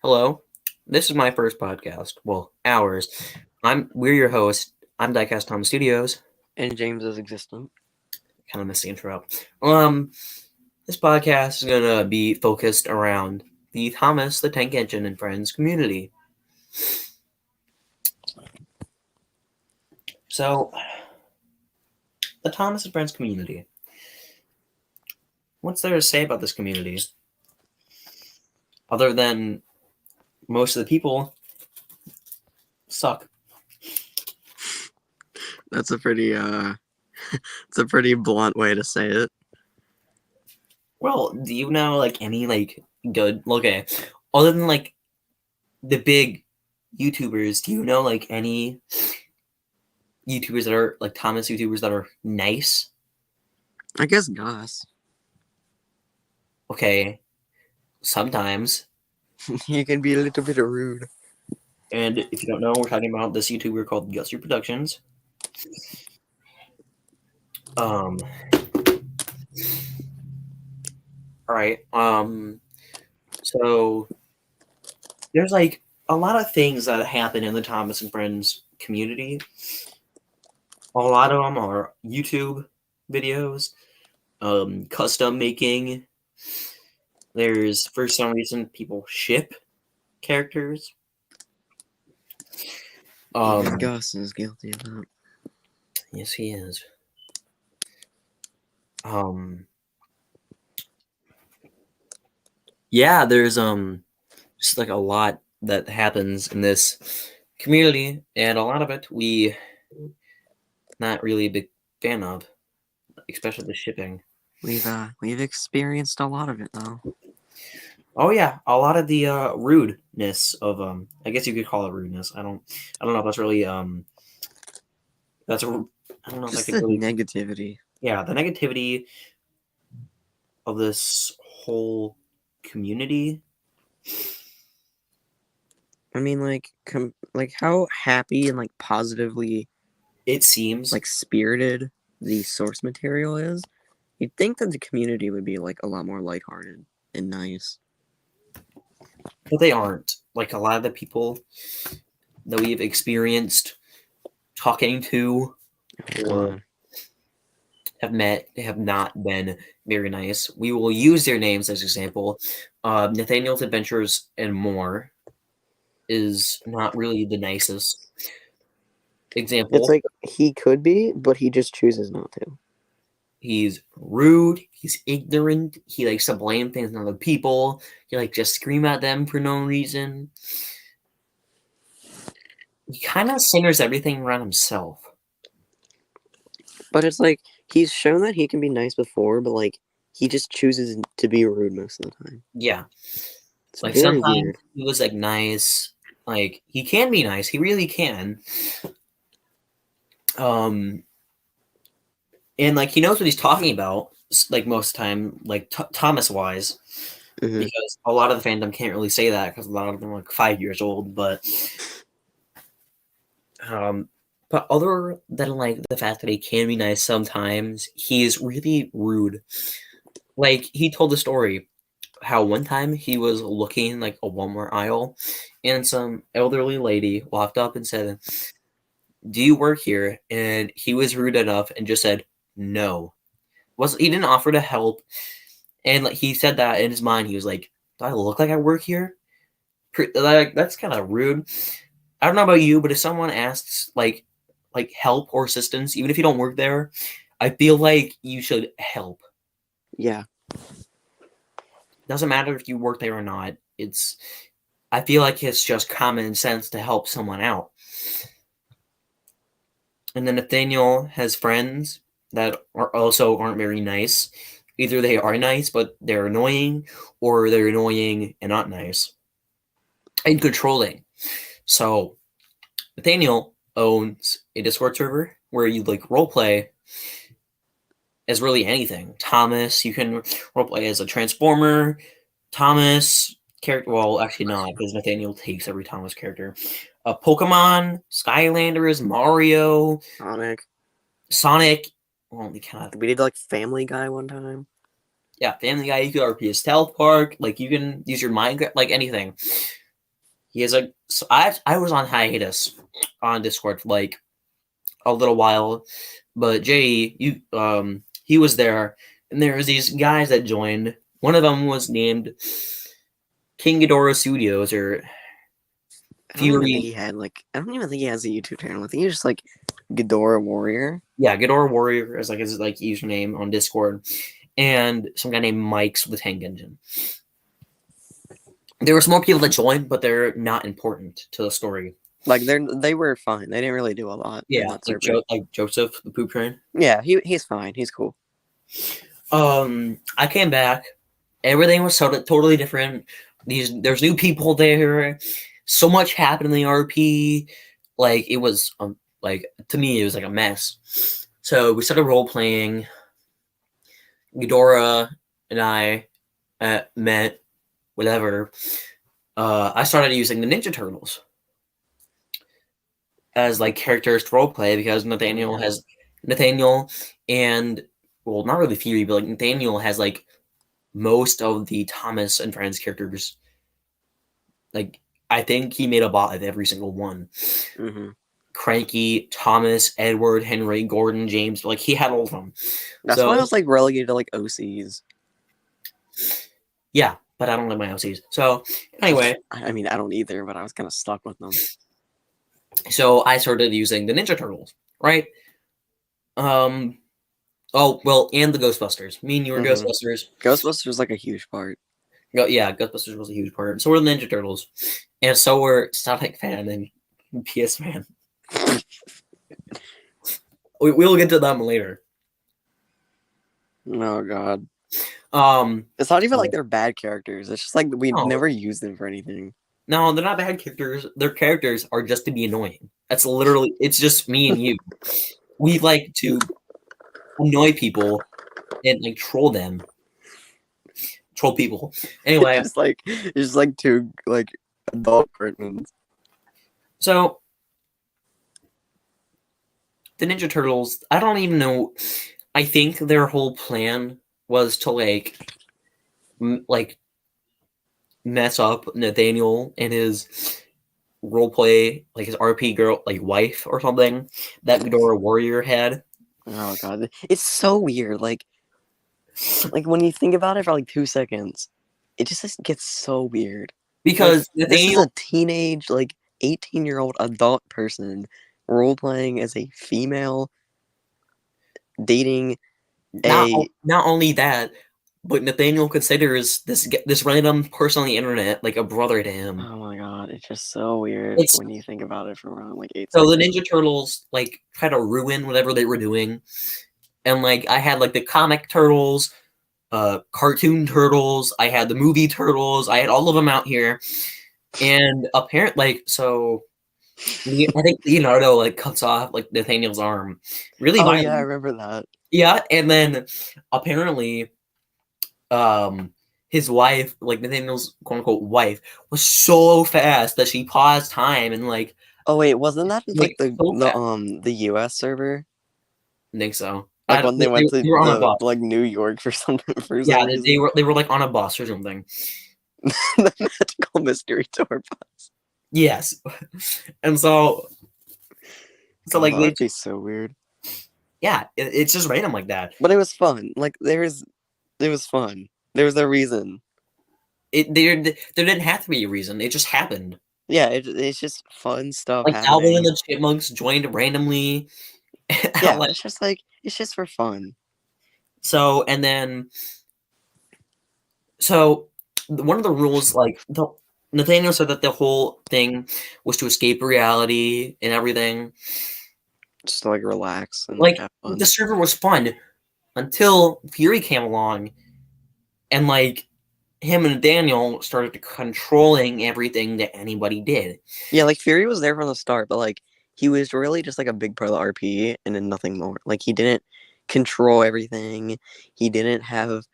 Hello, this is my first podcast. Well, ours. We're your host. I'm Diecast Tom Studios. And James is existent. Kind of missed the intro. This podcast is gonna be focused around the Thomas the Tank Engine and Friends community. So, the Thomas and Friends community. What's there to say about this community? Other than most of the people suck. That's a pretty it's a pretty blunt way to say it. Well, do you know any good okay? Other than the big YouTubers, do you know any YouTubers that are Thomas YouTubers that are nice? I guess Goss. Okay, sometimes. He can be a little bit rude. And if you don't know, we're talking about this YouTuber called Guster Productions. All right. So there's a lot of things that happen in the Thomas and Friends community. A lot of them are YouTube videos, custom making. There's, for some reason, people ship characters. Gus is guilty of that. Yes, he is. Yeah, there's just a lot that happens in this community, and a lot of it we not really a big fan of, especially the shipping. We've experienced a lot of it though. Oh yeah, a lot of the rudeness of I guess you could call it rudeness. I don't know if that's really that's a I don't know Just if I could really negativity. Yeah, the negativity of this whole community. I mean, how happy and positively It seems spirited the source material is. You'd think that the community would be a lot more lighthearted and nice. but they aren't. A lot of the people that we've experienced talking to or have met have not been very nice. We will use their names as example. Nathaniel's Adventures and More is not really the nicest example. It's he could be, but he just chooses not to. He's rude. He's ignorant. He likes to blame things on other people. He just scream at them for no reason. He kind of centers everything around himself. But it's he's shown that he can be nice before, but he just chooses to be rude most of the time. Yeah. It's very sometimes weird. He was nice. He can be nice. He really can. And he knows what he's talking about, most of the time, Thomas wise, because a lot of the fandom can't really say that because a lot of them are 5 years old. But other than the fact that he can be nice sometimes, he is really rude. He told the story how one time he was looking a Walmart aisle, and some elderly lady walked up and said, "Do you work here?" And he was rude enough and just said no. He didn't offer to help, and he said that in his mind. He was like, "Do I look like I work here?" That's kind of rude. I don't know about you, but if someone asks help or assistance, even if you don't work there, I feel like you should help. Yeah. Doesn't matter if you work there or not. I feel like it's just common sense to help someone out. And then Nathaniel has friends that aren't very nice. Either they are nice, but they're annoying, or they're annoying and not nice. And controlling. So, Nathaniel owns a Discord server where you roleplay as really anything. Thomas, you can roleplay as a Transformer. Thomas character, well, actually not, because Nathaniel takes every Thomas character. Pokemon, Skylanders, Mario, Sonic. Well, we did Family Guy one time. Yeah, Family Guy. You could RP as South Park. You can use your mind, anything. he has like so I was on hiatus on Discord for like a little while, but Jay, he was there, and there was these guys that joined. One of them was named King Ghidorah Studios or I don't even think Fury. he had like. I don't even think he has a YouTube channel. I think he's just like Ghidorah Warrior. Yeah, Ghidorah Warrior is like his like username on Discord, and some guy named Mike's with Tank Engine. There was more people that joined, but they're not important to the story. Like they were fine. They didn't really do a lot in Yeah, that server. Like Joseph the Poop Train. Yeah, he's fine. He's cool. I came back. Everything was totally different. There's new people there. So much happened in the RP. Like it was like to me it was like a mess. So we started role playing. Ghidorah and I met. Whatever. I started using the Ninja Turtles as like characters to roleplay because Yeah. Nathaniel and well, not really Fury, but like Nathaniel has like most of the Thomas and Friends characters. Like I think he made a bot of every single one. Mm-hmm. Cranky, Thomas, Edward, Henry, Gordon, James, like he had all of them. That's why I So was like relegated to like OCs. yeah, but I don't like my OCs. So anyway, I mean, I don't either, but I was kind of stuck with them. so I started using the Ninja Turtles, right? Um, Oh well, and the Ghostbusters. Me and you were Mm-hmm. Ghostbusters. Ghostbusters like a huge part. Yeah, Ghostbusters was a huge part. So were the Ninja Turtles, and so were Static Fan and PS Man. We'll get to them later. Oh god. Um, It's not even like no, they're bad characters. It's just like we never use them for anything. no, they're not bad characters. Their characters are just to be annoying. That's literally. It's just me and you. We like to annoy people and like troll them, troll people. Anyway, It's just like two like adult cartoons. so the Ninja Turtles. I don't even know. I think their whole plan was to like mess up Nathaniel and his roleplay, like his RP girl, like wife or something that Ghidorah Warrior had. Oh god, it's so weird. Like when you think about it for like 2 seconds, it just gets so weird. Like Because this is Nathaniel, a teenage, like 18-year-old adult person role playing as a female dating not a. not only that, but Nathaniel considers this random person on the internet like a brother to him. Oh my god, it's just so weird It's when you think about it for around like eight so the seconds. Ninja Turtles like try to ruin whatever they were doing, and like I had like the comic turtles, cartoon turtles, I had the movie turtles, I had all of them out here, and apparently, like so I think Leonardo like cuts off like Nathaniel's arm really Oh yeah, I violently. remember that. Yeah, and then apparently, um, his wife, like Nathaniel's quote unquote wife, was so fast that she paused time and Oh wait, wasn't that just like so fast. the US server? I think so. Like when they went to They were on a the bus. like New York for something for Yeah, some reason. they were like on a bus or something. The magical mystery tour bus. Yes, and so Oh, like that would be so weird. yeah, it's just random like that. But it was fun. Like it was fun. There was a reason. There didn't have to be a reason. It just happened. Yeah, it's just fun stuff Like Alvin and happening. the Chipmunks joined randomly. Yeah, Like, it's just for fun. so and then so one of the rules, like Nathaniel said that the whole thing was to escape reality and everything. Just to like relax and like Like have the fun. server was fun until Fury came along and like him and Daniel started controlling everything that anybody did. Yeah, like Fury was there from the start, but like he was really just like a big part of the RP and then nothing more. Like he didn't control everything. He didn't have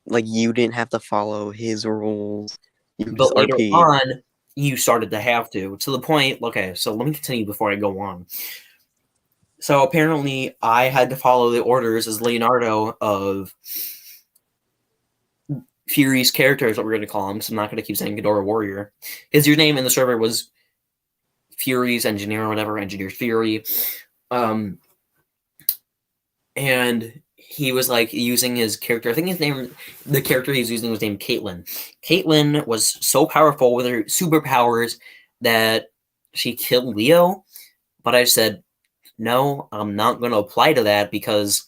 like you didn't have to follow his rules. You could just But later RP. on, you started to have to the point. Okay, so let me continue before I go on. So apparently, I had to follow the orders as Leonardo of Fury's character is what we're going to call him, because I'm not going to keep saying Ghidorah Warrior. His username in the server was Fury's Engineer or whatever, Engineer Fury. Um, and he was like using his character. I think his name, the character he was using was named Caitlyn. Caitlyn was so powerful with her superpowers that she killed Leo. But I said, no, I'm not going to apply to that because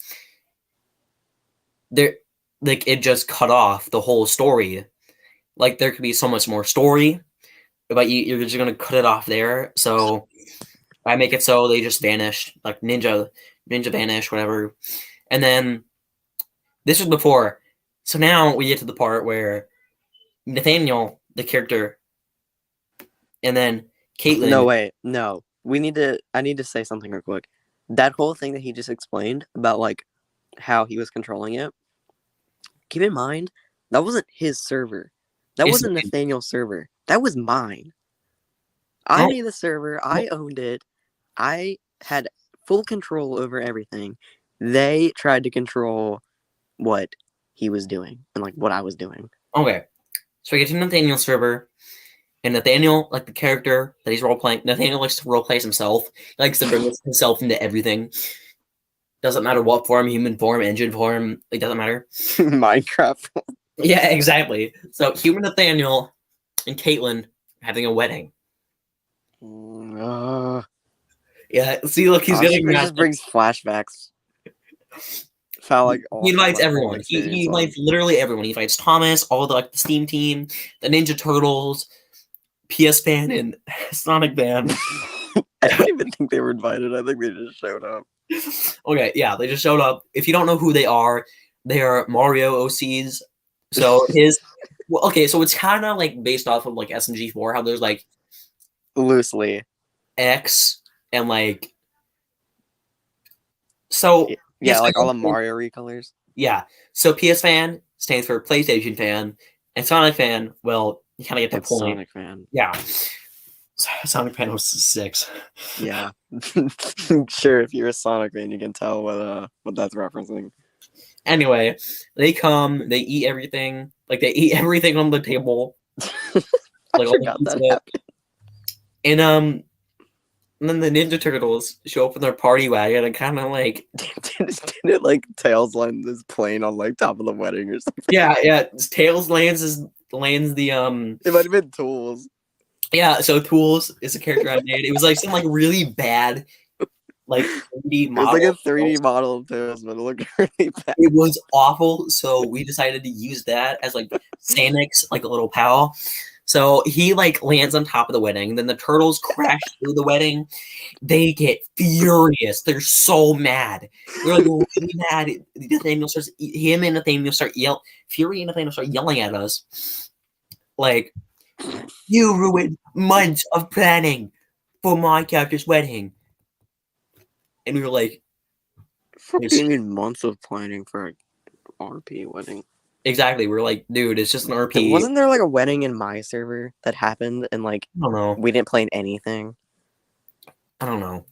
there, like, it just cut off the whole story. Like, there could be so much more story, but you're just going to cut it off there. So I make it so they just vanish, like ninja vanish, whatever. And then this was before. So now we get to the part where Nathaniel, the character, and then No, Caitlyn. wait, no. I need to say something real quick. That whole thing that he just explained about like how he was controlling it, keep in mind, that wasn't his server. That Is wasn't Nathaniel's server. That was mine. I oh, made the server, I owned it, I had full control over everything. They tried to control what he was doing and like what I was doing. okay. So we get to Nathaniel's server, and Nathaniel, like the character that he's role playing, Nathaniel likes to role play himself. He likes to bring himself into everything. Doesn't matter what form, human form, engine form, it doesn't matter. Minecraft. Yeah, exactly. So human Nathaniel and Caitlyn having a wedding. Yeah, see, look, he's getting It mad. just brings flashbacks. How like He awful invites that whole everyone. He experience invites was. literally everyone. He invites Thomas, all the like the Steam team, the Ninja Turtles, PS Fan, and Sonic Band. I don't even think they were invited. I think they just showed up. Okay, yeah, they just showed up. If you don't know who they are Mario OCs. So his well, okay, so it's kind of like based off of like SMG4, how there's like Loosely. X and like so Yeah, PS like all the Fan, Mario recolors. yeah. So PS Fan stands for PlayStation Fan, and Sonic Fan, well, you kind of get the It's point. Sonic Fan. Yeah. Sonic Fan was 6. Yeah. Sure, if you're a Sonic fan, you can tell what that's referencing. Anyway, they come, they eat everything. Like they eat everything on the table, I like all the forgot that pizza. happened. And and then the Ninja Turtles show up in their party wagon and kind of like Did it like Tails land this plane on like top of the wedding or something? yeah, Tails lands the It might have been Tools. yeah, so Tools is a character I made. It was like some like really bad like 3D It was like model a of Tails. 3D model of Tails, but it looked really bad. It was awful, so we decided to use that as like Sanik's like a little pal. So he like lands on top of the wedding. Then the turtles crash through the wedding. They get furious. They're so mad. They're like really mad. Nathaniel starts him and Nathaniel start yell. Fury and Nathaniel start yelling at us like, "You ruined months of planning for my character's wedding." And we were like, What do you mean months of planning for an RP wedding? exactly. We're like, dude, it's just an RP. Wasn't there like a wedding in my server that happened and like I don't know. we didn't plan anything? I don't know.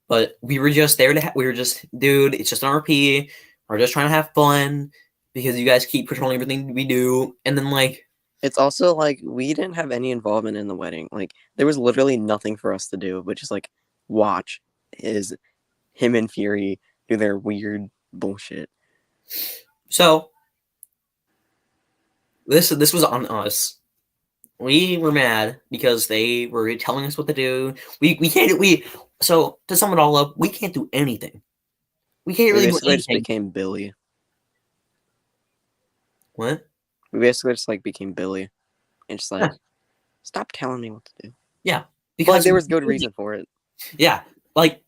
But we were just there to. We were just, dude. It's just an RP. We're just trying to have fun because you guys keep controlling everything we do, and then like, It's also like we didn't have any involvement in the wedding. Like there was literally nothing for us to do, but just like watch his him and Fury do their weird bullshit. so this was on us. We were mad because they were telling us what to do. We can't so to sum it all up, we can't do anything. We can't We really do basically just anything. became Billy. What? We basically just like became Billy and just like Yeah, stop telling me what to do. yeah. But like Because there was good reason for it. yeah, like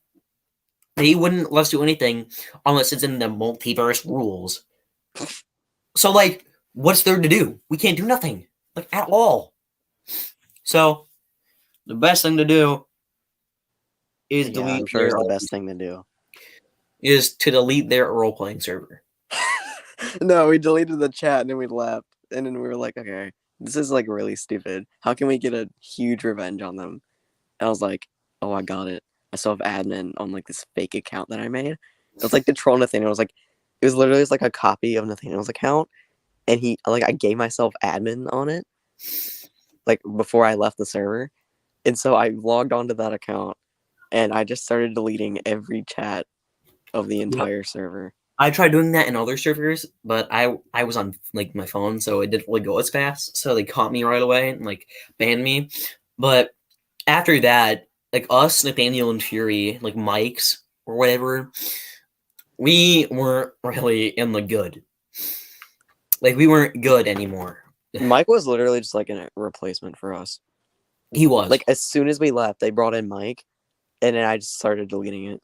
they wouldn't let us do anything unless it's in the multiverse rules. So like, what's there to do? We can't do nothing like at all. So the best thing to do is Yeah, I'm delete sure their it's the best thing to do. is to delete their role playing server. No, we deleted the chat and then we left. And then we were like, okay, this is like really stupid. How can we get a huge revenge on them? And I was like, oh, I got it. I still have admin on like this fake account that I made. It was like the troll Nathaniel. It was literally just like a copy of Nathaniel's account. and I gave myself admin on it, like before I left the server, and so I logged onto that account, and I just started deleting every chat of the Yep. entire server. I tried doing that in other servers, but I was on like my phone, so it didn't really go as fast. So they caught me right away and like banned me. But after that, like us, Nathaniel and Fury, like Mike's or whatever, we weren't really in the good. Like we weren't good anymore. Mike was literally just like a replacement for us. He was. Like as soon as we left, they brought in Mike, and then I just started deleting it.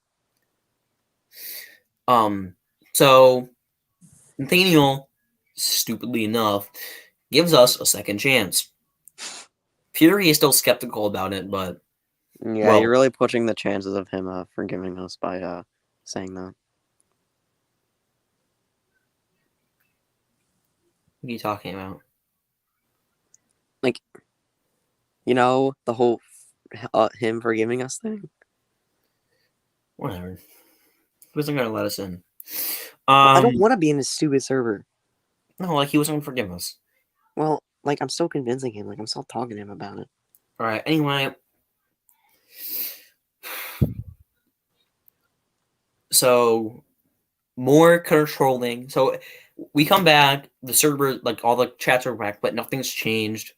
So Nathaniel, stupidly enough, gives us a second chance. Fury is still skeptical about it, but Yeah, you're well, really pushing the chances of him forgiving us by saying that. what are you talking about? Like, the whole him forgiving us thing. Whatever. He wasn't gonna let us in. Well, I don't Um, want to be in this stupid server. no, like he wasn't gonna forgive us. Well, like I'm still convincing him. Like I'm still talking to him about it. All right. Anyway, so more controlling. So we come back. The server, like all the chats are back, but nothing's changed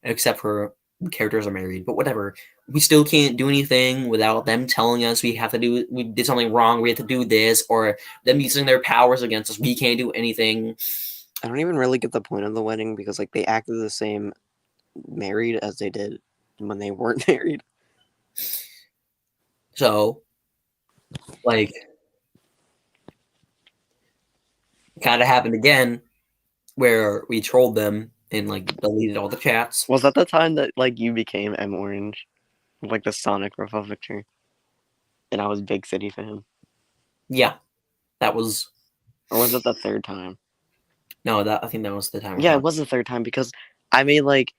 except for the characters are married. But whatever. We still can't do anything without them telling us we did something wrong. We have to do this, or them using their powers against us. We can't do anything. I don't even really get the point of the wedding because like they acted the same married as they did when they weren't married. So, like, kind of happened again where we trolled them and like deleted all the chats. Was that the time that like you became M Orange, like the Sonic profile picture, and I was Big City fan? Yeah, that was Or was it the third time? no. That I think that was the time we're Yeah, it talking. was the third time because I made like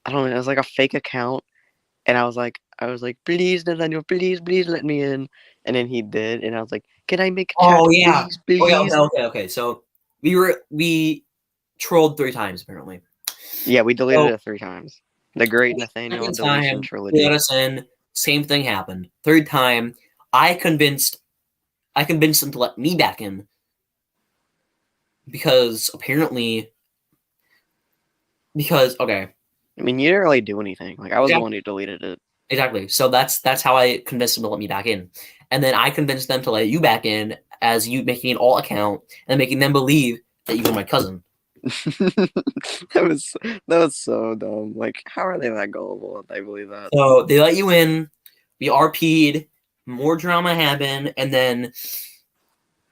I don't know, it was like a fake account, and I was like, please, Nathaniel, please let me in, and then he did, and I was like, can I make a chat, Oh yeah. please, Oh yeah. Okay. please? Okay. Okay. So we trolled 3 times apparently. Yeah, we deleted So it 3 times. The Great Nathaniel second Deletion time they let Trilogy. us in. Same thing happened. Third time, I convinced I convinced them to let me back in because apparently because okay. I mean, you didn't really do anything. Like I was the Yeah, one who deleted it. exactly. So that's how I convinced them to let me back in. And then I convinced them to let you back in as you making an alt account and making them believe that you were my cousin. that was so dumb. Like, how are they that gullible that they believe that? So they let you in, we RP'd, more drama happened, and then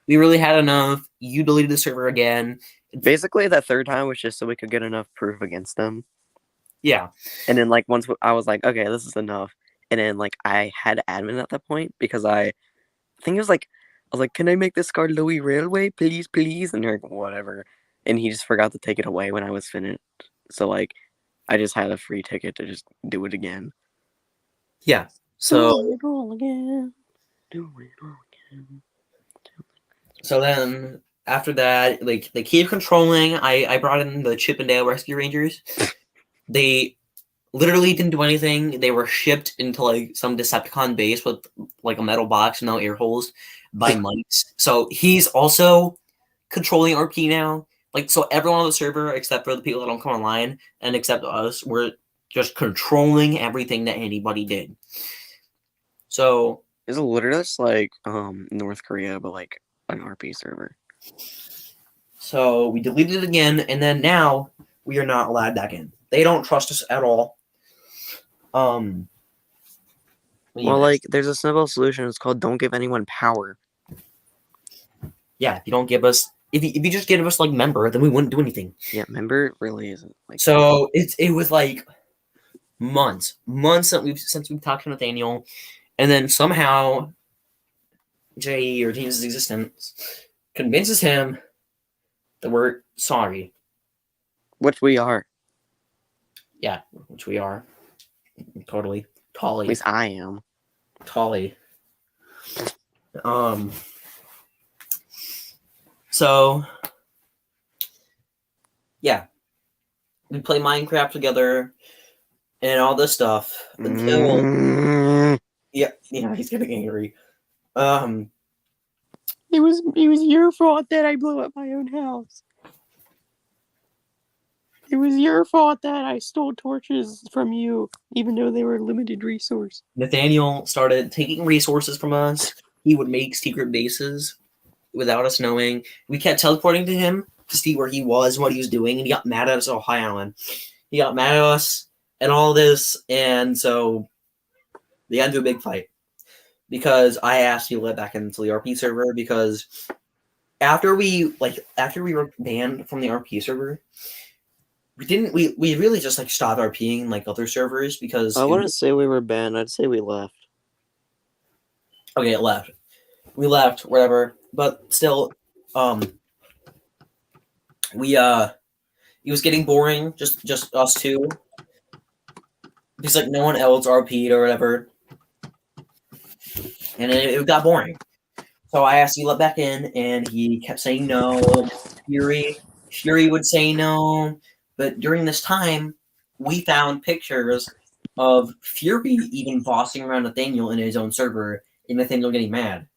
we really had enough. You deleted the server again. Basically, that third time was just so we could get enough proof against them. Yeah. And then, like, once I was like, okay, this is enough. And then, like, I had admin at that point because I think it was like, I was like, can I make this card Louis Railway, please, please? And they're like, whatever. And he just forgot to take it away when I was finished. So, like, I just had a free ticket to just do it again. Yeah. Do So it all again. Do it all again. so then after that, like they keep controlling. I brought in the Chippendale Rescue Rangers. They literally didn't do anything. They were shipped into like some Decepticon base with like a metal box and no air holes by mics. So he's also controlling RP now. Like so everyone on the server except for the people that don't come online and except us, we're just controlling everything that anybody did. So It's literally just like North Korea, but like an RP server. so we deleted it again, and then now we are not allowed back in. They don't trust us at all. Well, Yeah, like there's a simple solution. It's called don't give anyone power. yeah. If you don't give us, if you just give us like member, then we wouldn't do anything. Yeah, member really isn't like. So it was like months that since we've talked to Nathaniel, and then somehow Jay or James' existence convinces him that we're sorry. Which we are. Yeah, which we are totally. At least I am. Tolly. Um. So Yeah, we play Minecraft together and all this stuff until Mm. yeah, he's getting angry. Um, It was your fault that I blew up my own house. It was your fault that I stole torches from you, even though they were a limited resource. Nathaniel started taking resources from us. He would make secret bases without us knowing. We kept teleporting to him to see where he was and what he was doing, and he got mad at us. Oh, hi, Alan. He got mad at us and all this, and so they got into a big fight because I asked you to let back into the RP server because after we were banned from the RP server, we really just like stopped RPing like other servers because I wouldn't say we were banned. I'd say we left. okay, it left. We left, whatever. But still, we it was getting boring, just us two. Because like no one else RP'd or whatever. And it got boring. So I asked you to let back in and he kept saying no. Fury would say no. But during this time, we found pictures of Fury even bossing around Nathaniel in his own server and Nathaniel getting mad.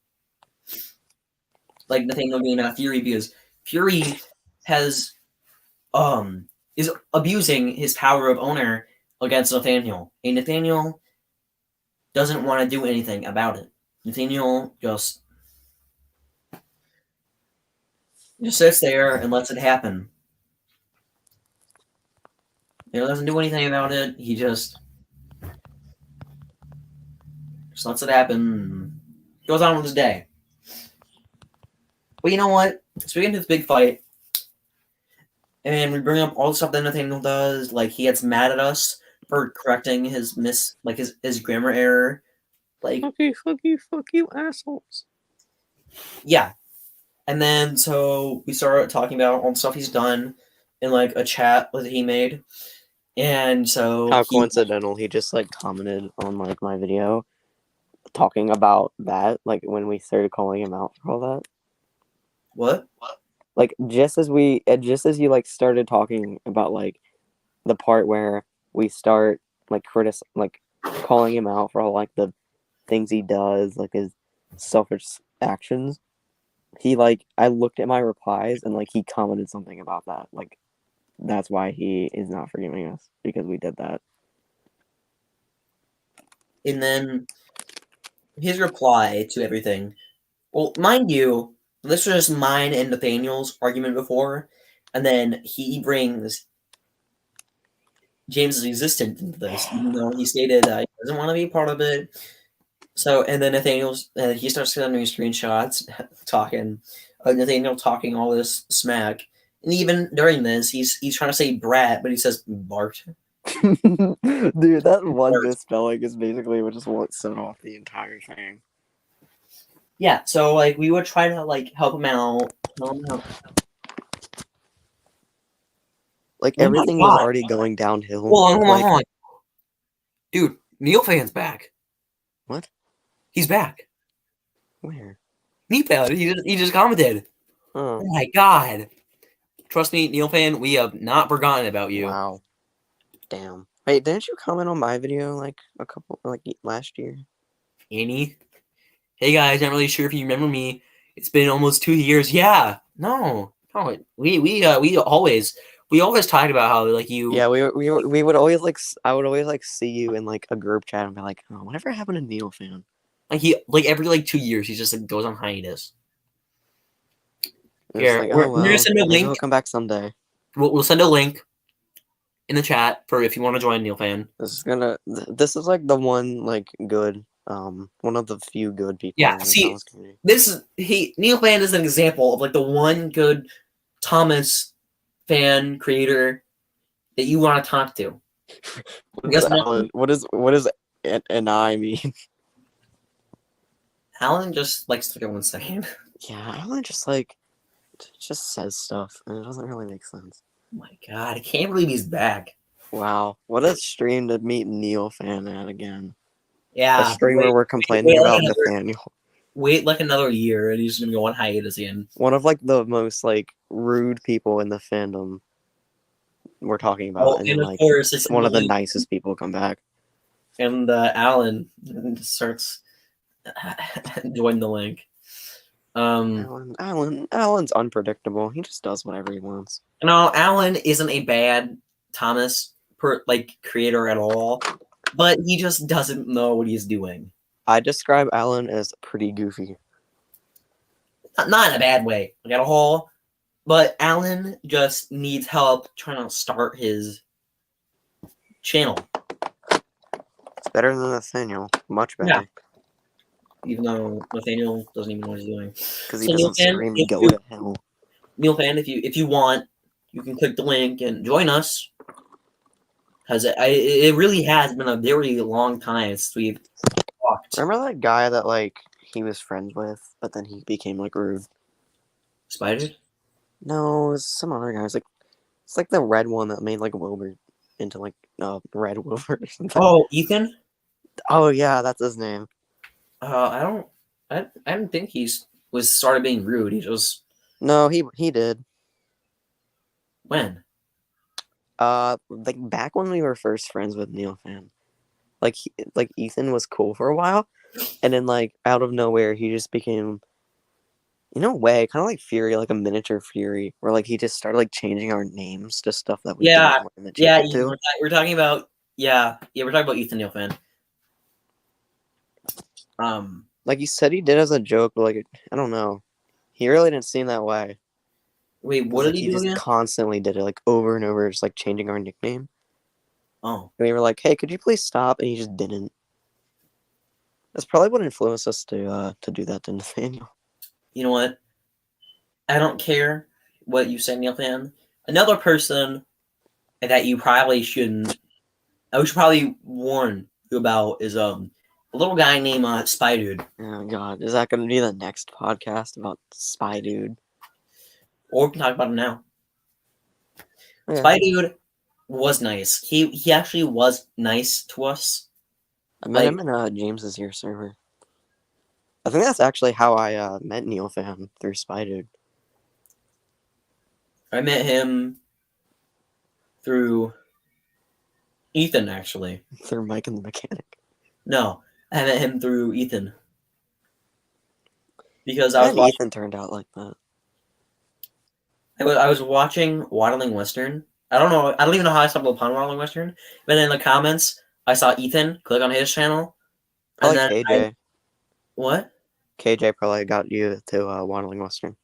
Like Nathaniel getting mad at Fury because Fury has is abusing his power of owner against Nathaniel. And Nathaniel doesn't want to do anything about it. Nathaniel just sits there and lets it happen. Doesn't do anything about it. He just lets it happen. Goes on with his day. But you know what? So we get into this big fight, and we bring up all the stuff that Nathaniel does. Like he gets mad at us for correcting his his grammar error. Like fuck you, assholes. yeah. And then so we started talking about all the stuff he's done in like a chat that he made. And so How coincidental! He just like commented on like my video, talking about that. Like when we started calling him out for all that. what? Like just as you like started talking about like the part where we start like calling him out for all like the things he does, like his selfish actions. He like I looked at my replies and like he commented something about that. Like that's why he is not forgiving us because we did that. And then his reply to everything. Well, mind you, this was just mine and Nathaniel's argument before, and then he brings James's existence into this, even though he stated that he doesn't want to be a part of it. So, and then he starts sending me screenshots, Nathaniel talking all this smack, and even during this, he's trying to say brat, but he says Bart. Dude, that one Bart. misspelling is basically what just won't set off the entire thing. Yeah, so like we would try to like help him out. Like Oh my everything was god! already going downhill. Hold on, Like hold on. Dude, Neil Fan's back. what? He's back. Where? Neil Fan, he just commented. Oh, Oh my god! Trust me, Neil Fan, we have not forgotten about you. wow. Damn. Wait, didn't you comment on my video like last year? Annie, hey guys, not really sure if you remember me. It's been almost 2 years. Yeah, no. We always talked about how like you Yeah, we would always like I would always like see you in like a group chat and be like, oh, whatever happened to Neil Fan? like every like 2 years he just like goes on hiatus. It was Here, like, we're oh gonna well, send a maybe link. he'll come back someday. We'll send a link in the chat for if you want to join Neil Fan. This is like the one like good one of the few good people Yeah, in the see, Thomas community. Neil Fan is an example of like the one good Thomas fan creator that you want to talk to. Because What is an I mean? Alan just likes to go insane. Yeah, Alan just says stuff and it doesn't really make sense. Oh my god, I can't believe he's back. Wow, what a stream to meet Neil Fan at again. A Yeah, stream where we're complaining about Nathaniel. wait like another year and he's gonna go on hiatus again. One of like the most like rude people in the fandom. we're talking about, Oh, and then and of like course it's one of the annoying. nicest people come back. And Alan starts join the link. Alan's unpredictable. He just does whatever he wants. No, Alan isn't a bad Thomas creator at all, but he just doesn't know what he's doing. I describe Alan as pretty goofy. Not in a bad way, like at all. But Alan just needs help trying to start his channel. It's better than Nathaniel. Much Yeah. better. Even though Nathaniel doesn't even know what he's doing. Because he So Neil doesn't Fan, scream, go to hell. if you want, you can click the link and join us. Because it really has been a very long time since we've talked. Remember that guy that like he was friends with, but then he became like rude? Spider? No, it was some other guy. It's like the red one that made like Wilbur into like Red Wilbur or something. Oh, Ethan? Oh yeah, that's his name. I don't. I don't think was started being rude. He just No, he did. when. Like back when we were first friends with Neil Fan, like Ethan was cool for a while, and then like out of nowhere he just became, in a way, kind of like Fury, like a miniature Fury, where like he just started like changing our names to stuff that we Yeah, didn't want him to change yeah. it to. We're talking about we're talking about Ethan Neil fan. Like he said he did as a joke, but like I don't know, he really didn't seem that way. Wait, what Because did like he he do just again? constantly did it like over and over, just like changing our nickname. Oh, And we were like, "Hey, could you please stop?" And he just didn't. That's probably what influenced us to do that to Nathaniel. you know what? I don't care what you say, Neil fan. Another person that you probably shouldn't. I should probably warn you about is a little guy named Spy Dude. Oh God, is that going to be the next podcast about Spy Dude? Or we can talk about him now. Okay. Spy Dude was nice. He actually was nice to us. I met Like him in James's here server. I think that's actually how I met Neil Fan, through Spy Dude. I met him through Ethan actually. Through Mike and the Mechanic. No, I met him through Ethan because I was And watching. Ethan turned out like that. I was watching Waddling Western. I don't know. I don't even know how I stumbled upon Waddling Western. But in the comments, I saw Ethan. Click on his channel, and Probably then KJ. what? KJ probably got you to Waddling Western.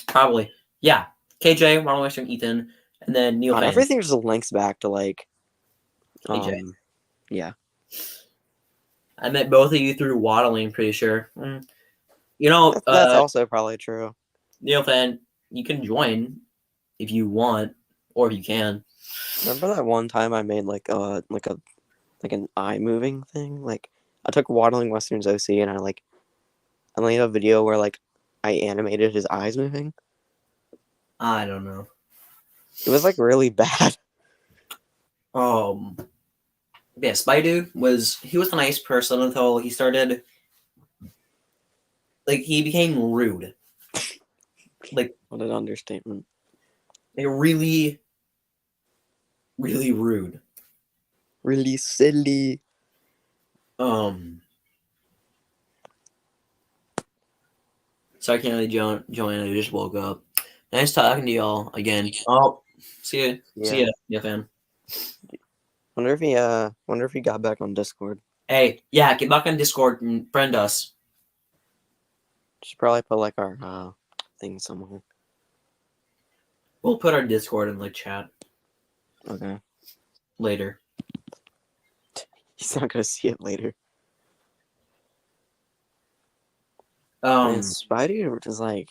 Probably. Yeah. KJ, Waddling Western, Ethan, and then Neil God, Fan. everything just links back to like, KJ. yeah. I met both of you through Waddling. Pretty sure. You know, That's also probably true. Neil Fan, you can join if you want, or if you can. Remember that one time I made like an eye moving thing? Like I took Waddling Western's OC and I made a video where like I animated his eyes moving. I don't know. It was like really bad. Yeah, Spy Dude was a nice person until he started he became rude. Like What an understatement. really, really rude. Really silly. Sorry, can't really join. I just woke up. Nice talking to y'all again. Oh, see ya. Yeah. See ya, yeah, fan. Wonder if he got back on Discord. Hey, yeah, get back on Discord and friend us. Should probably put like our thing somewhere. We'll put our Discord in like chat Okay. later. He's not gonna see it later. Um, Spidey was like,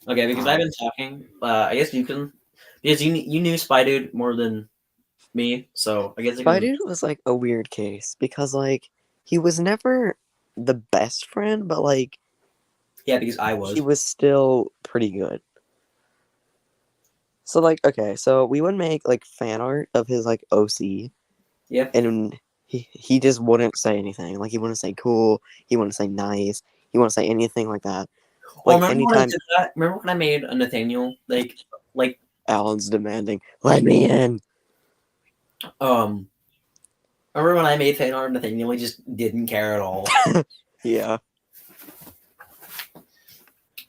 okay, because I've been talking. I guess you can, because you knew Spy Dude more than me, so I guess you can. Spidey was like a weird case because like he was never the best friend, but like Yeah, because I was. he was still pretty good. So like okay, so we would make like fan art of his like OC. Yeah. And he just wouldn't say anything. Like he wouldn't say cool. He wouldn't say nice. He wouldn't say anything like that. Oh, Like remember when I anytime. did that? Remember when I made a Nathaniel like Alan's demanding, "Let me in." Um, remember when I made fan art, Nathaniel just didn't care at all. Yeah.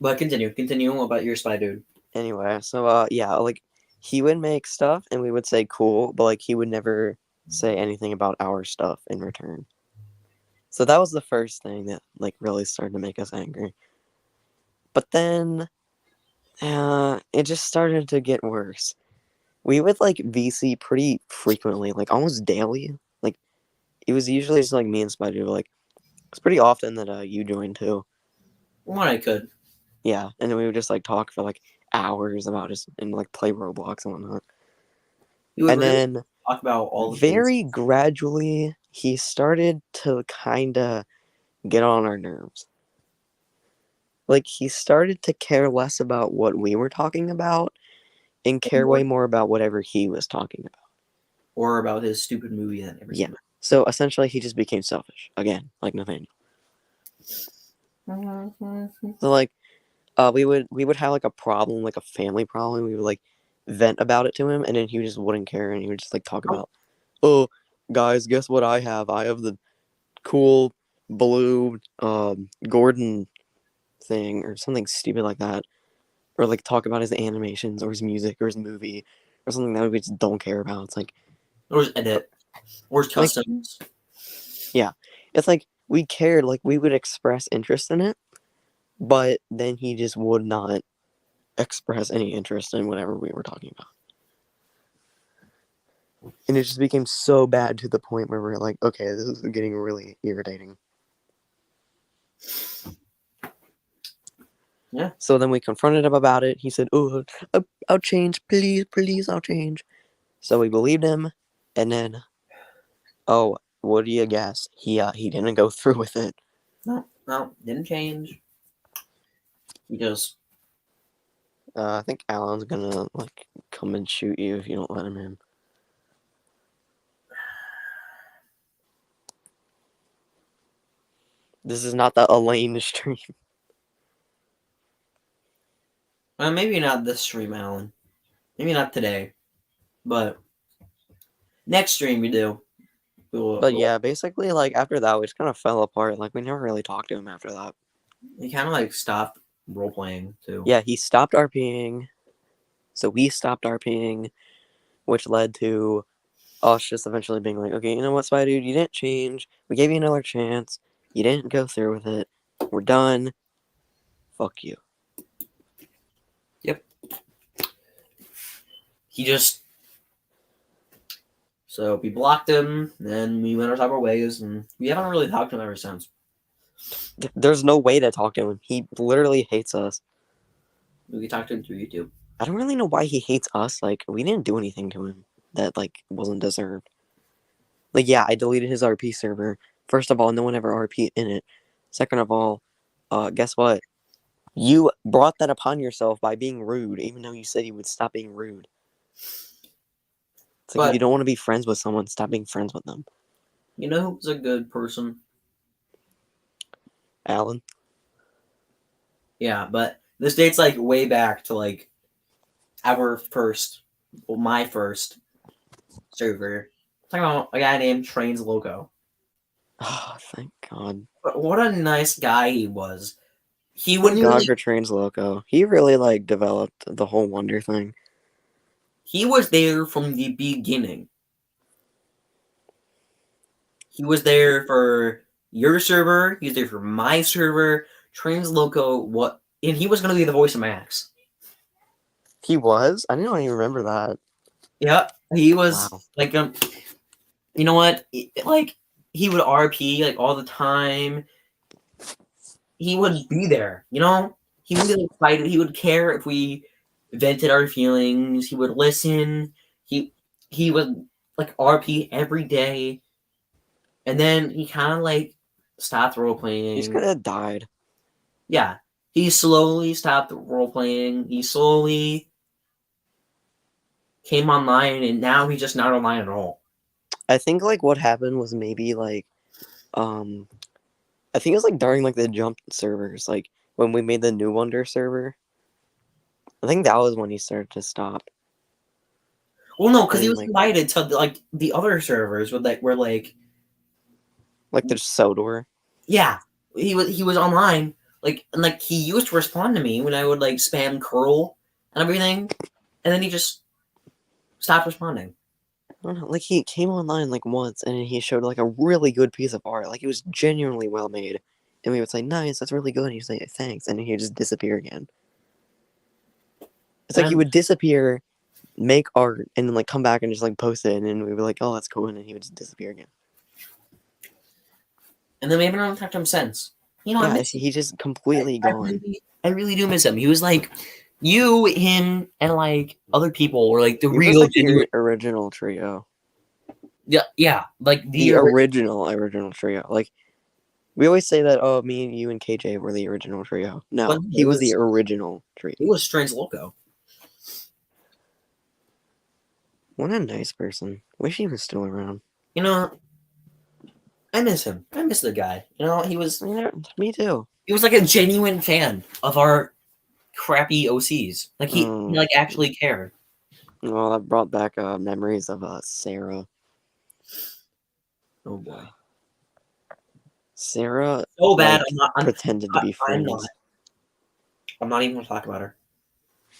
But continue about your spy dude. Anyway, so yeah, like he would make stuff and we would say cool, but like he would never say anything about our stuff in return. So that was the first thing that like really started to make us angry. But then it just started to get worse. We would like VC pretty frequently, like almost daily. Like it was usually just like me and Spider. Like it's pretty often that you joined too. When I could. Yeah, and then we would just like talk for like hours about just and like play Roblox and whatnot. He would And really then talk about all the things. very gradually he started to kind of get on our nerves. Like he started to care less about what we were talking about and care way more about whatever he was talking about. Or about his stupid movie that never Yeah. came So essentially he just became selfish again, like Nathaniel. out. So like we would have like a problem, like a family problem. We would like vent about it to him and then he just wouldn't care and he would just like talk about, "Oh, guys, guess what I have? I have the cool blue Gordon thing," or something stupid like that. Or like talk about his animations or his music or his movie or something that we just don't care about. It's Or his edit. Or his like customs. yeah. It's like we cared, like we would express interest in it, but then he just would not express any interest in whatever we were talking about. And it just became so bad to the point where we're like, okay, this is getting really irritating. Yeah. So then we confronted him about it. He said, "Oh, I'll change. Please, please, I'll change." So we believed him. And then, oh, what do you guess? He didn't go through with it. No, didn't change. He just I think Alan's gonna like come and shoot you if you don't let him in. This is not the Elaine stream. maybe not this stream, Alan. Maybe not today. But next stream we do. But yeah, basically, like after that, we just kind of fell apart. Like we never really talked to him after that. He kind of like stopped role playing too. Yeah, he stopped RPing, so we stopped RPing, which led to us just eventually being like, okay, you know what, Spy Dude, you didn't change. We gave you another chance. You didn't go through with it. We're done. Fuck you. Yep. He just so we blocked him, then we went our separate ways, and we haven't really talked to him ever since. There's no way to talk to him. He literally hates us. We talked to him through YouTube. I don't really know why he hates us. Like, we didn't do anything to him that, like, wasn't deserved. Like, yeah, I deleted his RP server. First of all, no one ever RP'd in it. Second of all, guess what? You brought that upon yourself by being rude, even though you said you would stop being rude. It's like, if you But don't want to be friends with someone, stop being friends with them. you know who's a good person? Alan? Yeah, but this dates like way back to like our first, well, my first server. I'm talking about a guy named Trains Loco. Oh, thank God. But what a nice guy he was. He Thank wouldn't God even. for Trains Loco. He really, like, developed the whole Wonder thing. He was there from the beginning. He was there for your server. He was there for my server. Trains Loco. What? And he was gonna be the voice of Max. He was? I didn't even remember that. Yep, he was Wow. like you know what? Like he would RP like all the time. He would be there. You know, he would be like excited. He would care if we vented our feelings. He would listen. He would like RP every day, and then he kind of like stopped role He's playing. could have died. Yeah, he slowly stopped role playing. He slowly came online, and now he's just not online at all. I think, like, what happened was maybe, like, um, I think it was, like, during, like, the jump servers, like, when we made the new Wonder server. I think that was when he started to stop. Well, no, because he and was invited to like the other servers with like where like the Sodor. yeah, he was online like and like he used to respond to me when I would like spam curl and everything, and then he just stopped responding. I don't know, like he came online like once and he showed like a really good piece of art, like it was genuinely well made, and we would say, "Nice, that's really good." And he'd say, "Thanks," and then he'd just disappear again. It's like he And would disappear, make art, and then like come back and just like post it, and then we'd be like, "Oh, that's cool," and then he would just disappear again. then we haven't talked to him since. I Yeah, miss him. he's just completely gone. I really do miss him. He was like you, him, and like other people were like the He was real like genuine. the original trio. Yeah, yeah, like The original trio. Like we always say that, oh, me and you and KJ were the original trio. but No, he it was the was original trio. it was Strange Loco. What a nice person. Wish he was still around. You know, I miss him. I miss the guy. He was Yeah, me too. he was like a genuine fan of our crappy OCs. Like he Oh, like actually cared. well, that brought back memories of Sarah. Oh boy, Sarah, so bad. like, pretended to be I'm not. friends. I'm not even gonna talk about her.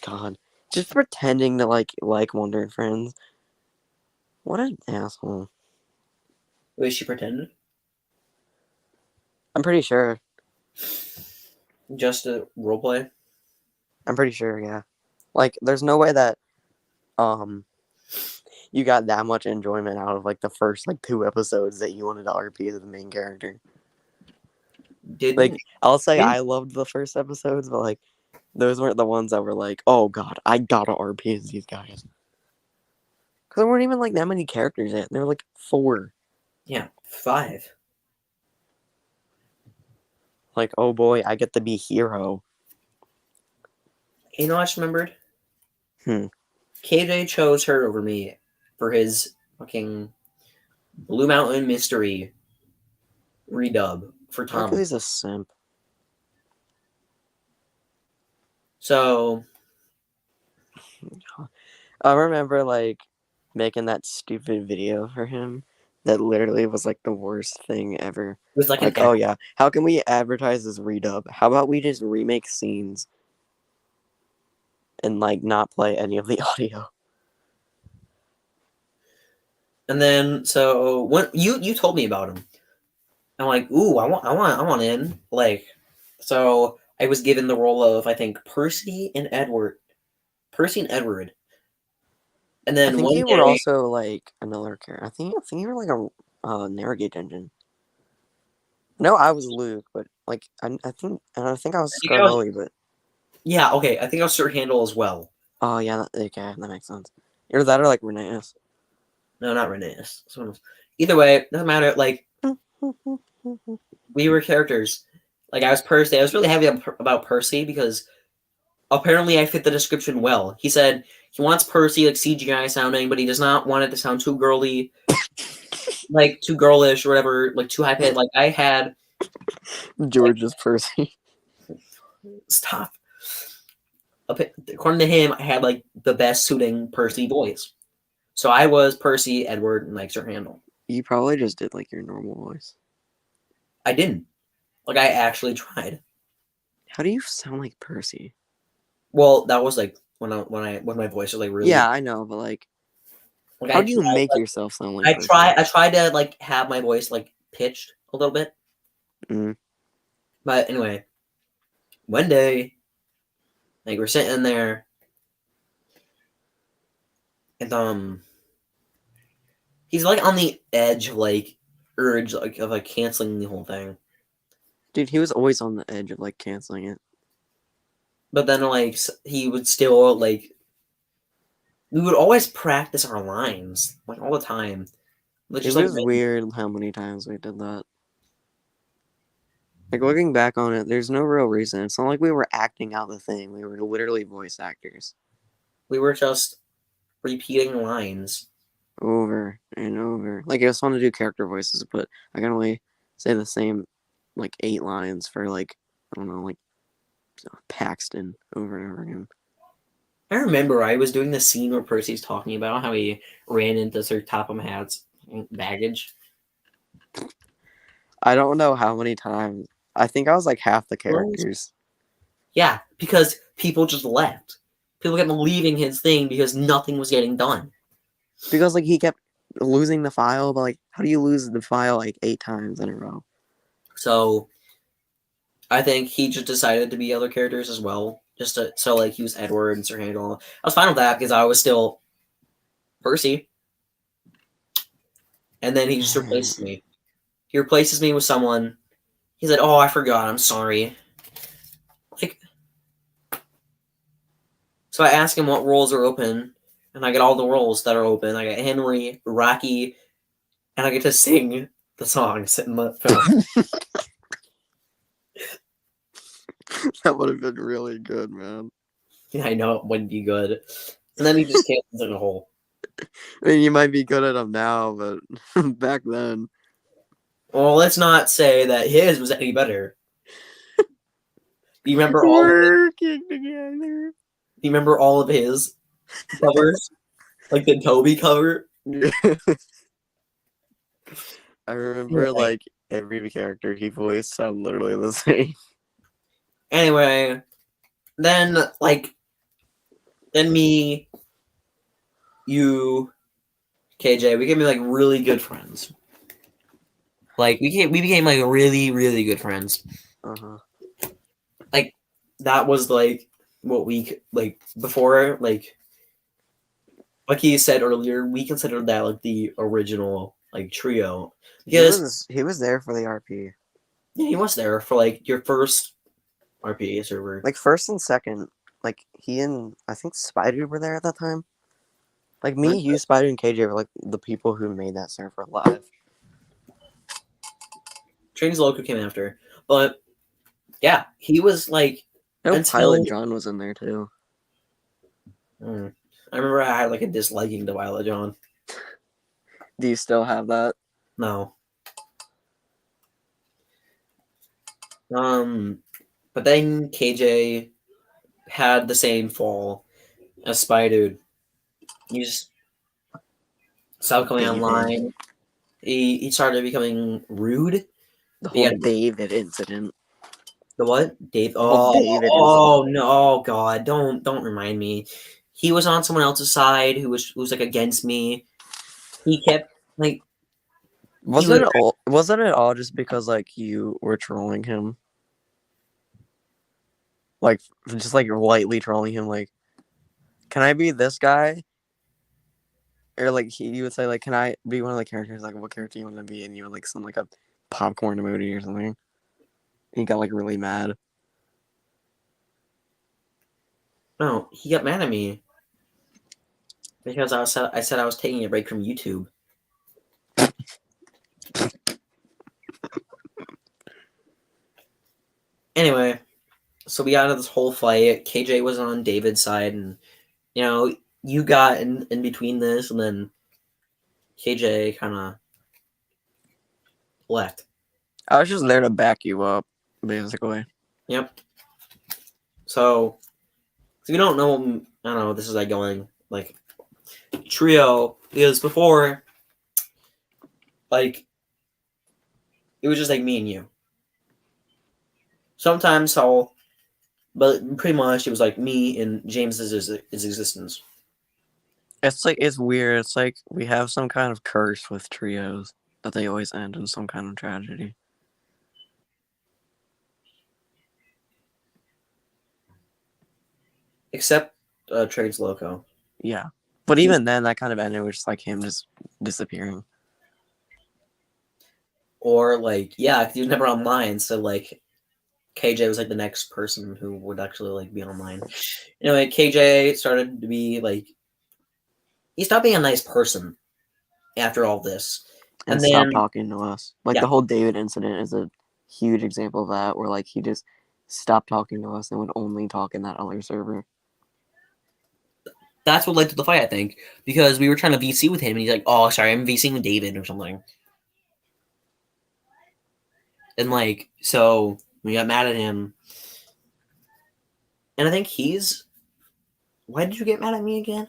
God. Just pretending to like Wonder and Friends. What an asshole. Wait, she pretended I'm pretty sure. just to roleplay. I'm pretty sure, yeah. Like, there's no way that um you got that much enjoyment out of like the first like 2 episodes that you wanted to RP as the main character. Didn't Like, I'll say didn't I loved the first episodes, but like those weren't the ones that were like, oh god, I gotta RP as these guys. Because there weren't even like that many characters yet. There were like 4. yeah 5. Like, oh boy, I get to be hero. I just remembered. Hmm. KJ chose her over me for his fucking Blue Mountain Mystery redub for Probably because Tom. he's a simp. So I remember like making that stupid video for him that literally was like the worst thing ever. it was like an Like, ad. oh yeah, how can we advertise this redub? How about we just remake scenes and like not play any of the audio? And then so when you told me about him, I'm like, ooh, I want in. Like, so I was given the role of I think Percy and Edward. And I then think one you were day, also like another character. I think you were like a Narrowgate engine. No, I was Luke, but like I think I was I think I was Scarvelli, but yeah okay. I think I was Sir Handle as well. oh yeah, okay, that makes sense. Either that or like Reneus. No, not Reneus. Either way, doesn't matter. Like we were characters. Like I was Percy. I was really happy about Percy because apparently I fit the description well. He said he wants Percy like CGI sounding, but he does not want it to sound too girly, like too girlish or whatever, like too high pitched. Like I had like George's Percy. stop. According to him, I had like the best suiting Percy voice. So I was Percy, Edward, and like Sir Handel. You probably just did like your normal voice. I didn't. Like I actually tried. How do you sound like Percy? Well, that was like when my voice was like really Yeah, I know, but like how I do you tried make like yourself sound like Percy? I tried to like have my voice like pitched a little bit. Mm. But anyway, one day, like we're sitting there, and he's like on the edge of like urge like of like canceling the whole thing. Dude, he was always on the edge of like canceling it. But then like he would still like we would always practice our lines like all the time. Like It just like was weird how many times we did that. Like looking back on it, there's no real reason. It's not like we were acting out the thing. We were literally voice actors. we were just repeating lines. Over and over. Like it was fun to do character voices, but I can only say the same like 8 lines for like I don't know, like Paxton over and over again. I remember I was doing the scene where Percy's talking about how he ran into Sir Topham Hatt's baggage. I don't know how many times. I think I was like half the characters. Yeah, because people just left. People kept leaving his thing because nothing was getting done. Because like he kept losing the file, but like how do you lose the file like 8 times in a row? So I think he just decided to be other characters as well. So like he was Edward and Sir Handel. I was fine with that because I was still Percy. And then he just replaces me. He replaces me with someone. He said, "Oh, I forgot. I'm sorry." Like, so I ask him what roles are open, and I get all the roles that are open. I get Henry, Rocky, and I get to sing the songs in the film. That would have been really good, man. Yeah, I know it wouldn't be good. And then he just cancels in a hole. I mean, you might be good at them now, but back then, Well, let's not say that his was any better. Do you remember all of it? working together. Do you remember all of his covers? Like the Toby cover? I remember Anyway, like every character he voiced sound literally the same. anyway, then like then me, you, KJ, we became like really good friends. Like we became like really really good friends. Uh-huh. Like that was like what we like before like he said earlier, we considered that like the original like trio because He was there for the RP. yeah, he was there for like your first RPA server. Like first and second, like he and I think Spider were there at that time. Like me, you, Spider, and KJ were like the people who made that server live. Trains Loco came after, but yeah, he was like No, Pilot until John was in there too. I remember I had like a disliking to Violet John. Do you still have that? No, but then KJ had the same fall as Spy Dude. He just stopped coming David. online. He started becoming rude. The He whole had David incident. the what? Dave. The whole Oh, David incident. oh no! Oh God! Don't remind me. He was on someone else's side who was like against me. He kept like he was Wasn't it all just because like you were trolling him? Like just like lightly trolling him, like, can I be this guy? Or like you would say like, can I be one of the characters? Like, what character you want to be? And you would like send like a popcorn emoji or something. He got like really mad. no. He got mad at me because I said I was taking a break from YouTube. Anyway, so we got into this whole fight. KJ was on David's side, and you know you got in between this, and then KJ kind of left. I was just there to back you up, basically. Yep. So if you don't know, I don't know. This is like going like trio is before like it was just like me and you. Sometimes I'll, but pretty much it was like me and James's his existence. It's like it's weird. It's like we have some kind of curse with trios that they always end in some kind of tragedy. Except Trades Loco. Yeah, but even then, that kind of ended with just like him just disappearing. Or like yeah, 'cause he was never online, so like KJ was like the next person who would actually like be online. Anyway, KJ started to be like he stopped being a nice person after all this. And And stop then talking to us. Like yeah, the whole David incident is a huge example of that, where like he just stopped talking to us and would only talk in that other server. that's what led to the fight, I think. Because we were trying to VC with him and he's like, oh sorry, I'm VCing with David or something. And like so we got mad at him. And I think he's Why did you get mad at me again?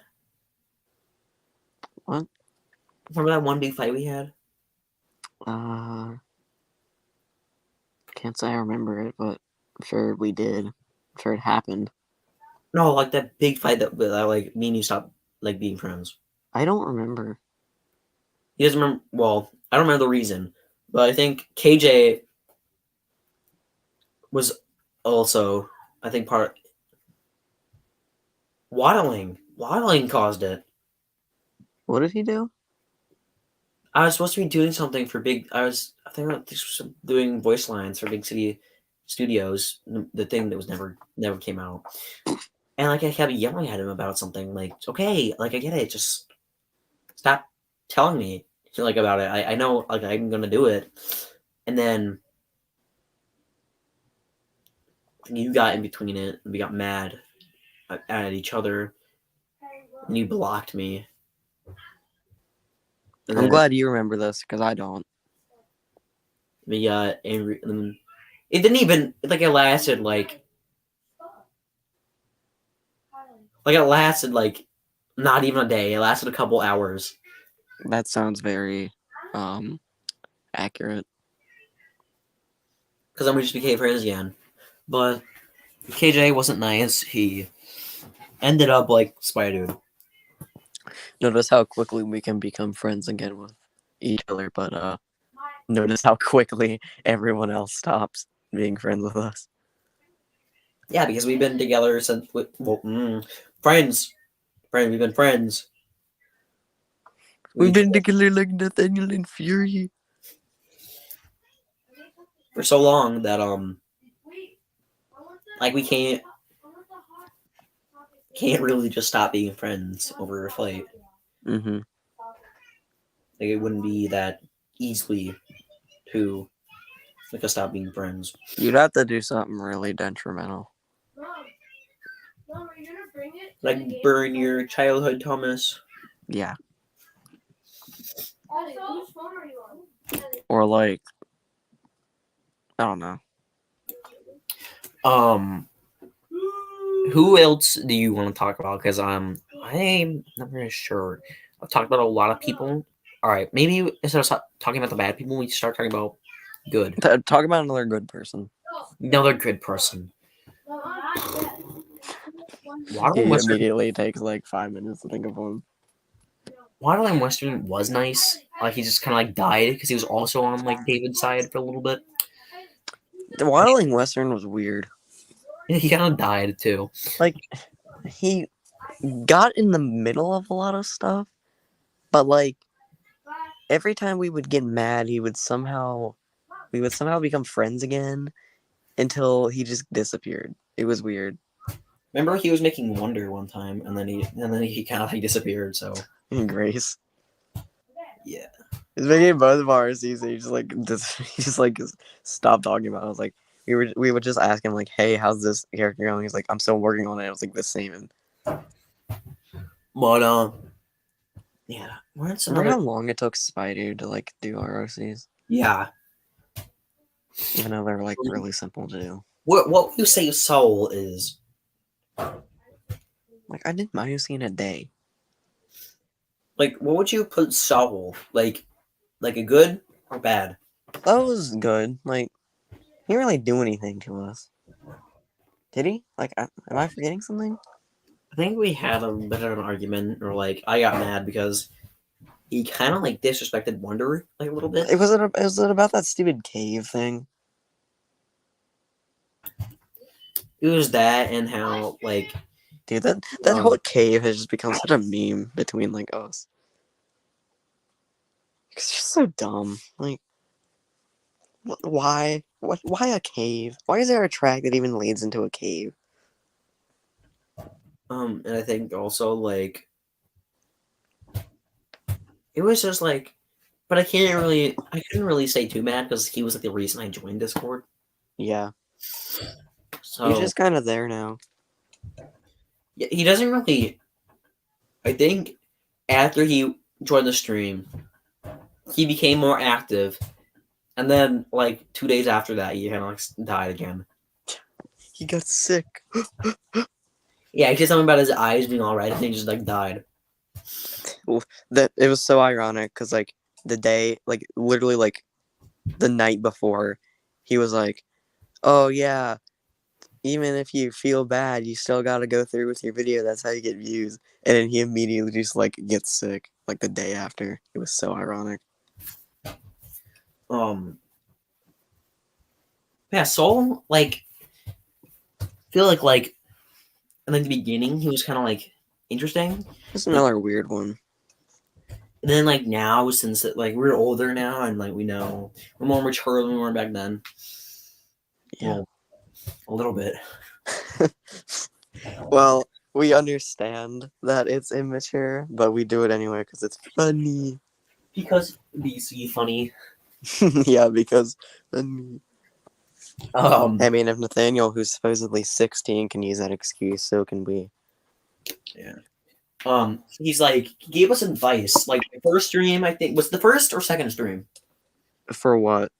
What? Remember that one big fight we had? Can't say I remember it, but I'm sure we did. I'm sure it happened. No, like that big fight that like me and you stopped like being friends. I don't remember. He doesn't remember. Well, I don't remember the reason, but I think KJ was also, I think, part waddling. Waddling caused it. What did he do? I was supposed to be doing something for big. I think I was doing voice lines for Big City Studios, the thing that was never came out. And like I kept yelling at him about something. Like, okay, like I get it. Just stop telling me like about it. I know like I'm gonna do it. And then you got in between it. And we got mad at each other, and you blocked me. And I'm then glad you remember this because I don't. we got angry. And then it didn't even like it lasted like not even a day. It lasted a couple hours. That sounds very accurate. Because then we just became friends again. But KJ wasn't nice. He ended up like Spy Dude. Notice how quickly we can become friends again with each other, but notice how quickly everyone else stops being friends with us. Yeah, because we've been together since friends. We've been friends. We've been together like Nathaniel and Fury. For so long that like we can't really just stop being friends over a fight. Mm-hmm. Like it wouldn't be that easily to like us stop being friends. You'd have to do something really detrimental. Like burn your childhood, Thomas. Yeah. Or like, I don't know. Who else do you want to talk about? Because I'm not really sure. I've talked about a lot of people. All right, maybe instead of talking about the bad people, we start talking about good. Talk about another good person. Another good person. Waddle He Western. immediately takes like 5 minutes to think of one. Waddle Western was nice. Like he just kind of like died because he was also on like David's side for a little bit. The Waddling Western was weird. He kind of died too. Like, he got in the middle of a lot of stuff, but like every time we would get mad, we would somehow become friends again until he just disappeared. It was weird. Remember, he was making Wonder one time, and then he kind of like disappeared. So And Grace, yeah, he's making both of our seasons. He just like stopped talking about it. I was like, we would just ask him like, hey, how's this character going? He's like, I'm still working on it. I was like, the same. but yeah, what's Remember another? how long it took Spider to like do ROCs? Yeah, Even though they're like really simple to do. what you say soul is? Like I did my OC in a day. Like, what would you put soul? Like a good or bad? That was good. Like he didn't really do anything to us. Did he? Like, am I forgetting something? I think we had a bit of an argument, or like I got mad because he kind of like disrespected Wonder like a little bit. Was it about that stupid cave thing? It was that and how like Dude, that whole cave has just become such a meme between like us. It's just so dumb. Like, why? Why a cave? Why is there a track that even leads into a cave? and I think also like it was just like, but I couldn't really say too mad because he was like the reason I joined Discord. Yeah, So he's just kind of there now. yeah, he doesn't really. I think after he joined the stream, he became more active, and then like 2 days after that, he kind of like died again. He got sick. Yeah, he said something about his eyes being all right, and he just like died. That it was so ironic because like the day, like literally like the night before, he was like, "Oh yeah, even if you feel bad, you still got to go through with your video. That's how you get views." And then he immediately just like gets sick like the day after. It was so ironic. Um, yeah, Soul like feel like in like the beginning he was kind of like interesting, Just and another weird one. then like now since like we're older now and like we know we're more mature than we were back then. Yeah. Well, a little bit Well, we understand that it's immature, but we do it anyway because it's funny. because BC funny. Yeah, because funny. Um, I mean, if Nathaniel, who's supposedly 16, can use that excuse, so can we. yeah. He's like he gave us advice. Like the first stream, I think was the first or second stream. For what?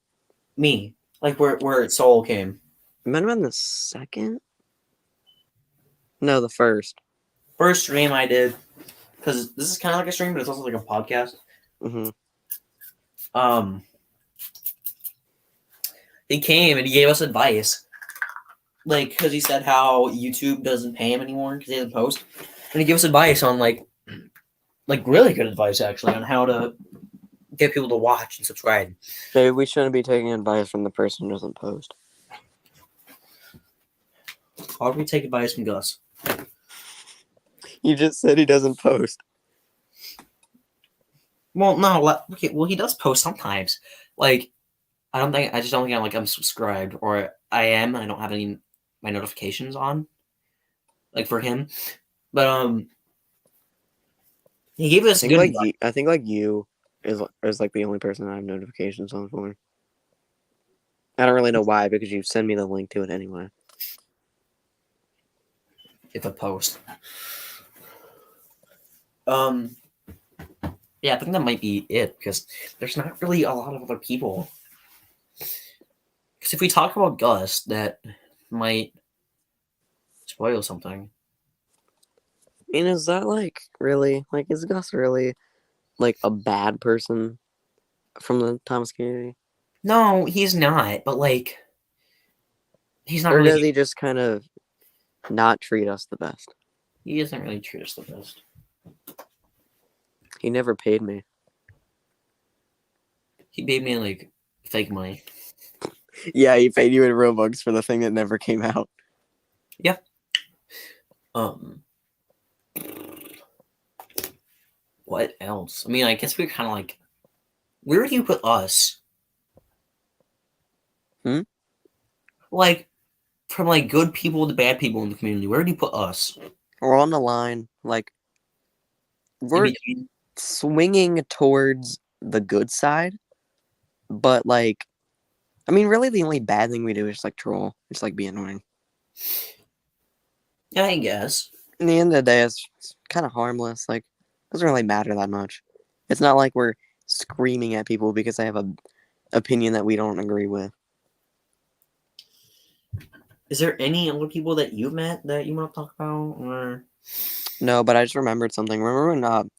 Me, like where Soul came. It might have been the second? No, the first. First stream I did because this is kind of like a stream, but it's also like a podcast. Mm-hmm. Um, he came and he gave us advice, like because he said how YouTube doesn't pay him anymore because he doesn't post, and he gave us advice on like really good advice actually on how to get people to watch and subscribe. Maybe we shouldn't be taking advice from the person who doesn't post. Why would we take advice from Gus? You just said he doesn't post. Well, no, okay, well he does post sometimes. Like I just don't think I'm subscribed or I am. I don't have any my notifications on like for him, but he gave us good advice. I think like you is like the only person I have notifications on for. I don't really know why because you send me the link to it anyway. If a post. Um, yeah, I think that might be it because there's not really a lot of other people. Because if we talk about Gus, that might spoil something. I mean, is that like really like is Gus really like a bad person from the Thomas community? No, he's not. But like, he's not Or really. does he just kind of not treat us the best? He doesn't really treat us the best. He never paid me. He paid me like fake money. Yeah, he paid you in Robux for the thing that never came out. Yeah. Um. What else? I mean, I guess we're kind of like, where do you put us? Hmm? Like, from like good people to bad people in the community, where do you put us? We're on the line. Like, In we're between? swinging towards the good side, but like, I mean, really, the only bad thing we do is like troll. It's like be annoying. Yeah, I guess. In the end of the day, it's kind of harmless. Like, doesn't really matter that much. It's not like we're screaming at people because they have a opinion that we don't agree with. Is there any other people that you met that you want to talk about? Or No, but I just remembered something. Remember when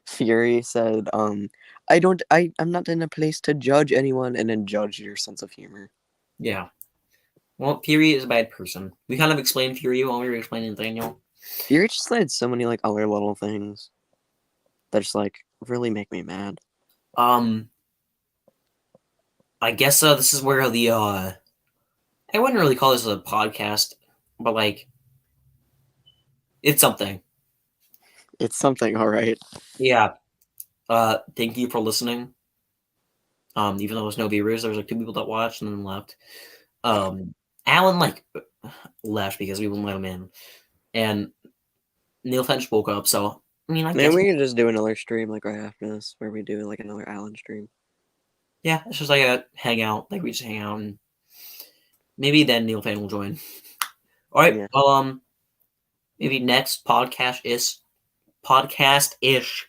Fury said, I'm not in a place to judge anyone," and then judge your sense of humor. yeah. Well, Fury is a bad person. We kind of explained Fury while we were explaining Daniel. Fury just said so many like other little things that just like really make me mad. I guess this is where the I wouldn't really call this a podcast, but like it's something. It's something, all right. Yeah. Thank you for listening. Even though there's no viewers, there was like two people that watched and then left. Alan like left because we wouldn't let him in, and Neil Finch woke up. So I mean, I Maybe guess we could just do another stream like right after this, where we do like another Alan stream. yeah, it's just like a hangout. Like we just hang out, and maybe then Neil Fan will join. All right. Yeah. Well, maybe next podcast ish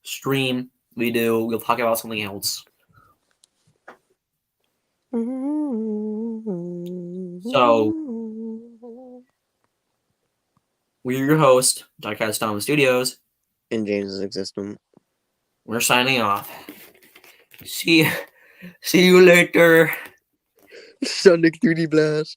stream we'll talk about something else. So We're your host, Diecast Dominant Studios. In James's existence. We're signing off. See you later. Sonic 3D Blast.